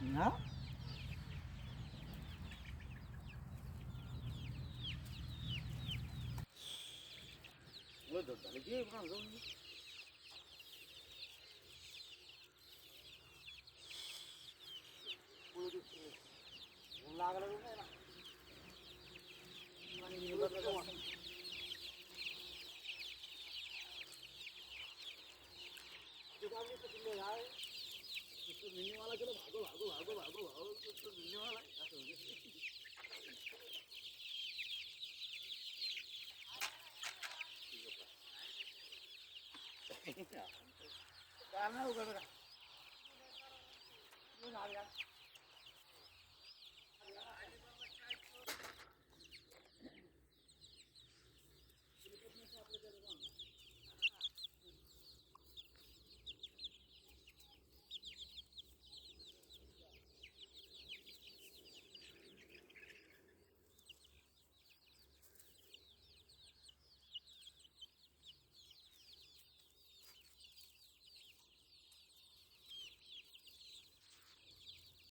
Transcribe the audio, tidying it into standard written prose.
ना झालं की लागला नाही ना मिनीवाला केलं भागो भागो भागो भागो भागो मिनीवाला काय नाही उघड का